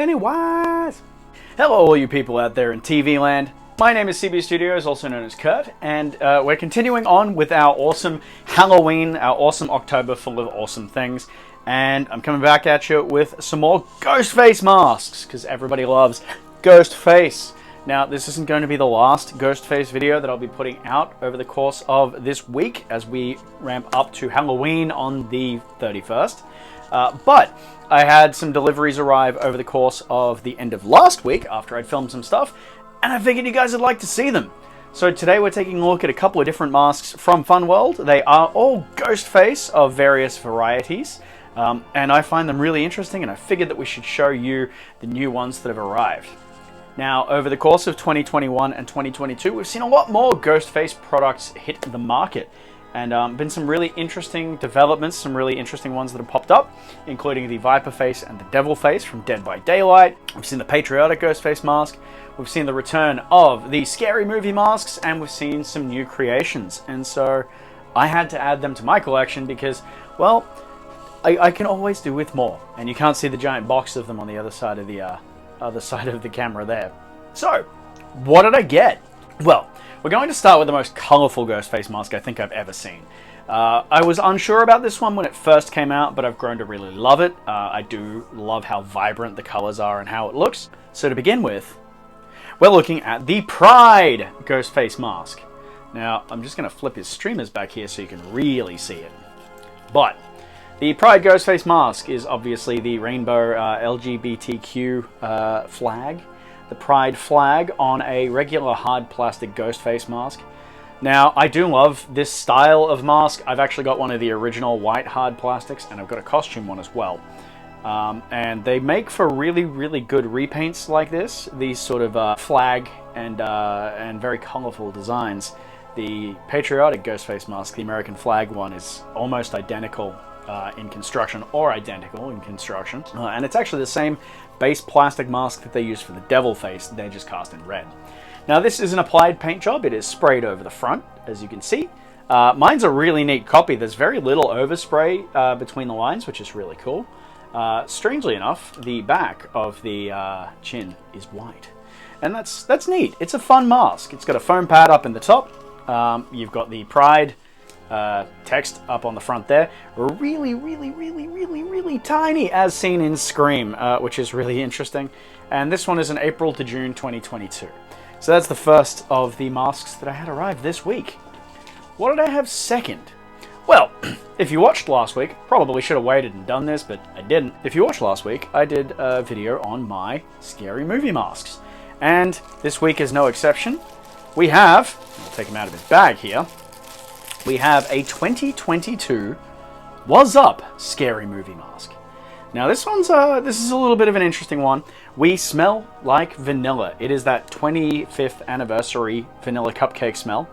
Pennywise! Hello all you people out there in TV land. My name is CB Studios, also known as Kurt, and we're continuing on with our awesome Halloween, our awesome October full of awesome things. And I'm coming back at you with some more Ghostface masks, because everybody loves Ghostface. Now, this isn't going to be the last Ghostface video that I'll be putting out over the course of this week as we ramp up to Halloween on the 31st. But I had some deliveries arrive over the course of the end of last week after I'd filmed some stuff, and I figured you guys would like to see them. So today we're taking a look at a couple of different masks from Fun World. They are all Ghostface of various varieties, and I find them really interesting, and I figured that we should show you the new ones that have arrived. Now, over the course of 2021 and 2022, we've seen a lot more Ghostface products hit the market. And been some really interesting developments, some really interesting ones that have popped up, including the Viper Face and the Devil Face from Dead by Daylight. We've seen the Patriotic Ghostface mask. We've seen the return of the Scary Movie masks, and we've seen some new creations. And so I had to add them to my collection because, well, I can always do with more. And you can't see the giant box of them on the other side of the camera there. So, what did I get? Well, we're going to start with the most colourful Ghostface mask I think I've ever seen. I was unsure about this one when it first came out, but I've grown to really love it. I do love how vibrant the colours are and how it looks. So to begin with, we're looking at the Pride Ghostface mask. Now, I'm just going to flip his streamers back here so you can really see it. But the Pride Ghostface mask is obviously the rainbow LGBTQ flag. The Pride flag on a regular hard plastic Ghostface mask. Now, I do love this style of mask. I've actually got one of the original white hard plastics, and I've got a costume one as well. And they make for really, really good repaints like this. These sort of flag and very colorful designs. The Patriotic Ghostface mask, the American flag one, is almost identical in construction, or identical in construction. And it's actually the same base plastic mask that they use for the Devil Face, they just cast in red. Now, this is an applied paint job. It is sprayed over the front, as you can see. Mine's a really neat copy. There's very little overspray between the lines, which is really cool. Strangely enough, the back of the chin is white. And that's neat. It's a fun mask. It's got a foam pad up in the top. You've got the Pride text up on the front there. Really, really, really, really, really tiny, as seen in Scream, which is really interesting. And this one is in April to June 2022. So that's the first of the masks that I had arrive this week. What did I have second? Well, if you watched last week, probably should have waited and done this, but I didn't. If you watched last week, I did a video on my Scary Movie masks. And this week is no exception. We have, I'll take him out of his bag here, we have a 2022 Wassup Scary Movie mask. Now this is a little bit of an interesting one. We smell like vanilla. It is that 25th anniversary vanilla cupcake smell.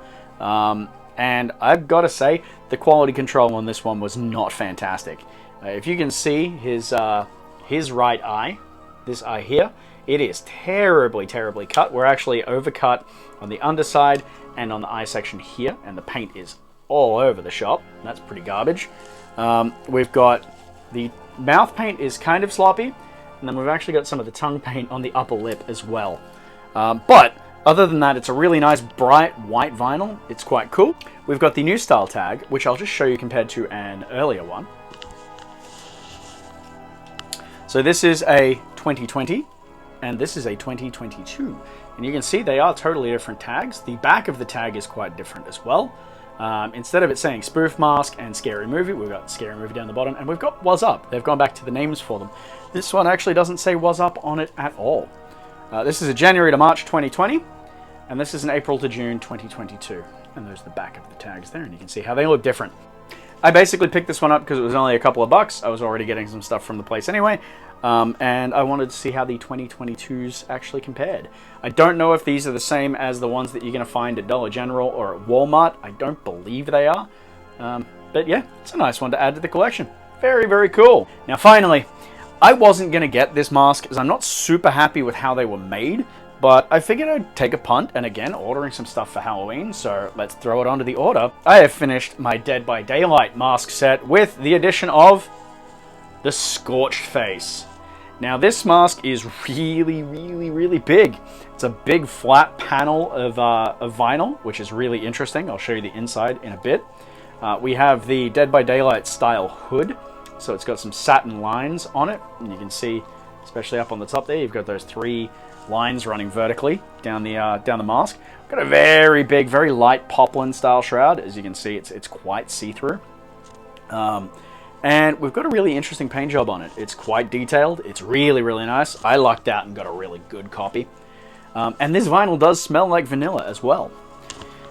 And I've got to say, the quality control on this one was not fantastic. If you can see his right eye, this eye here, it is terribly, terribly cut. We're actually overcut on the underside and on the eye section here, and the paint is all over the shop. That's pretty garbage. We've got the mouth paint is kind of sloppy, and then we've actually got some of the tongue paint on the upper lip as well. But other than that, it's a really nice bright white vinyl. It's quite cool. We've got the new style tag, which I'll just show you compared to an earlier one. So this is a 2020, and this is a 2022. And you can see they are totally different tags. The back of the tag is quite different as well. Instead of it saying Spoof Mask and Scary Movie, we've got Scary Movie down the bottom, and we've got Wassup. They've gone back to the names for them. This one actually doesn't say Wassup on it at all. This is a January to March 2020, and this is an April to June 2022. And there's the back of the tags there, and you can see how they look different. I basically picked this one up because it was only a couple of bucks. I was already getting some stuff from the place anyway, and I wanted to see how the 2022s actually compared. I don't know if these are the same as the ones that you're going to find at Dollar General or at Walmart. I don't believe they are, but yeah, it's a nice one to add to the collection. Very, very cool. Now finally, I wasn't going to get this mask because I'm not super happy with how they were made, but I figured I'd take a punt, and again, ordering some stuff for Halloween, so let's throw it onto the order. I have finished my Dead by Daylight mask set with the addition of the Scorched Face. Now this mask is really big. It's a big flat panel of vinyl, which is really interesting. I'll show you the inside in a bit. We have the Dead by Daylight style hood. So it's got some satin lines on it. And you can see, especially up on the top there, you've got those 3 lines running vertically down the mask. Got a very big, very light poplin style shroud. As you can see, it's quite see-through. And we've got a really interesting paint job on it. It's quite detailed. It's really nice. I lucked out and got a really good copy. And this vinyl does smell like vanilla as well.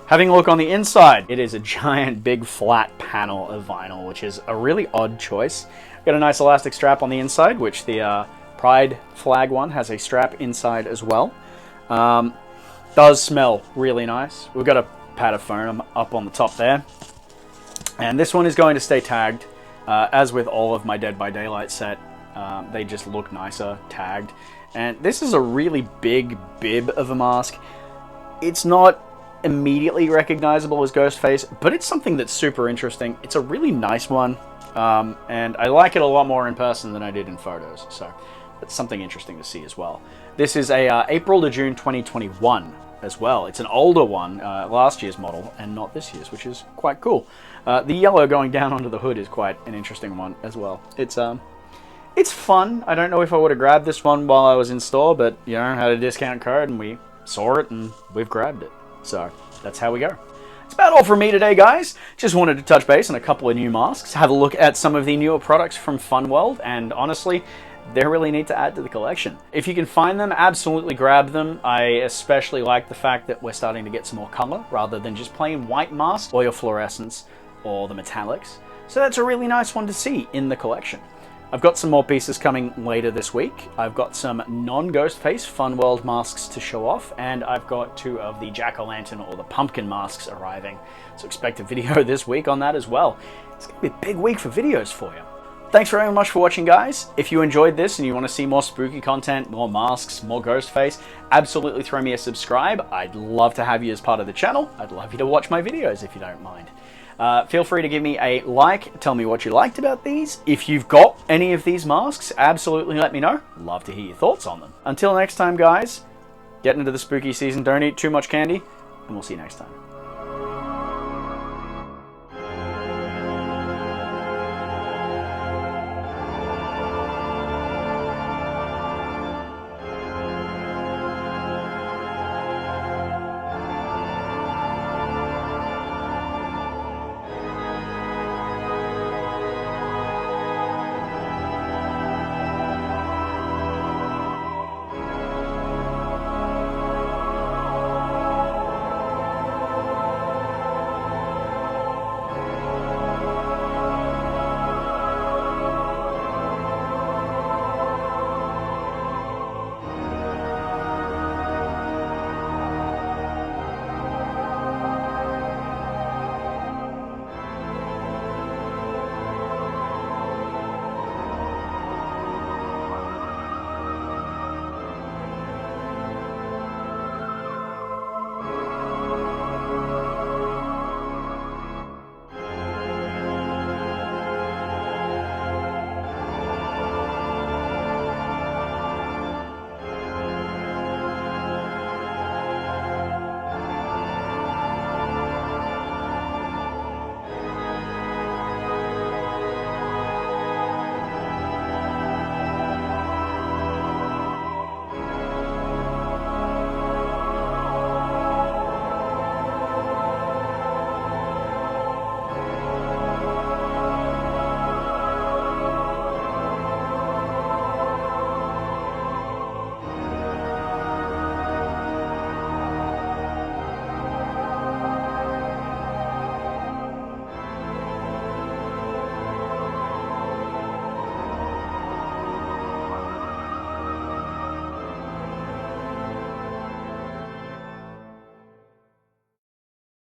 Having a look on the inside, it is a giant, big, flat panel of vinyl, which is a really odd choice. Got a nice elastic strap on the inside, which the Pride flag one has a strap inside as well. Does smell really nice. We've got a pad of foam up on the top there. And this one is going to stay tagged. As with all of my Dead by Daylight set, they just look nicer tagged. And this is a really big bib of a mask. It's not immediately recognizable as Ghostface, but it's something that's super interesting. It's a really nice one, and I like it a lot more in person than I did in photos, so that's something interesting to see as well. This is a April to June 2021 as well. It's an older one, last year's model, and not this year's, which is quite cool. The yellow going down onto the hood is quite an interesting one as well. It's fun. I don't know if I would have grabbed this one while I was in store, but, you know, had a discount code and we saw it and we've grabbed it. So that's how we go. That's about all from me today, guys. Just wanted to touch base on a couple of new masks, have a look at some of the newer products from Funworld, and honestly, they're really neat to add to the collection. If you can find them, absolutely grab them. I especially like the fact that we're starting to get some more color rather than just plain white masks or your fluorescents or the metallics. So that's a really nice one to see in the collection. I've got some more pieces coming later this week. I've got some non-Ghostface Funworld masks to show off, and I've got 2 of the jack-o'-lantern or the pumpkin masks arriving. So expect a video this week on that as well. It's going to be a big week for videos for you. Thanks very much for watching, guys. If you enjoyed this and you want to see more spooky content, more masks, more Ghostface, absolutely throw me a subscribe. I'd love to have you as part of the channel. I'd love you to watch my videos if you don't mind. Feel free to give me a like, tell me what you liked about these. If you've got any of these masks, absolutely let me know. Love to hear your thoughts on them. Until next time, guys, get into the spooky season, don't eat too much candy, and we'll see you next time.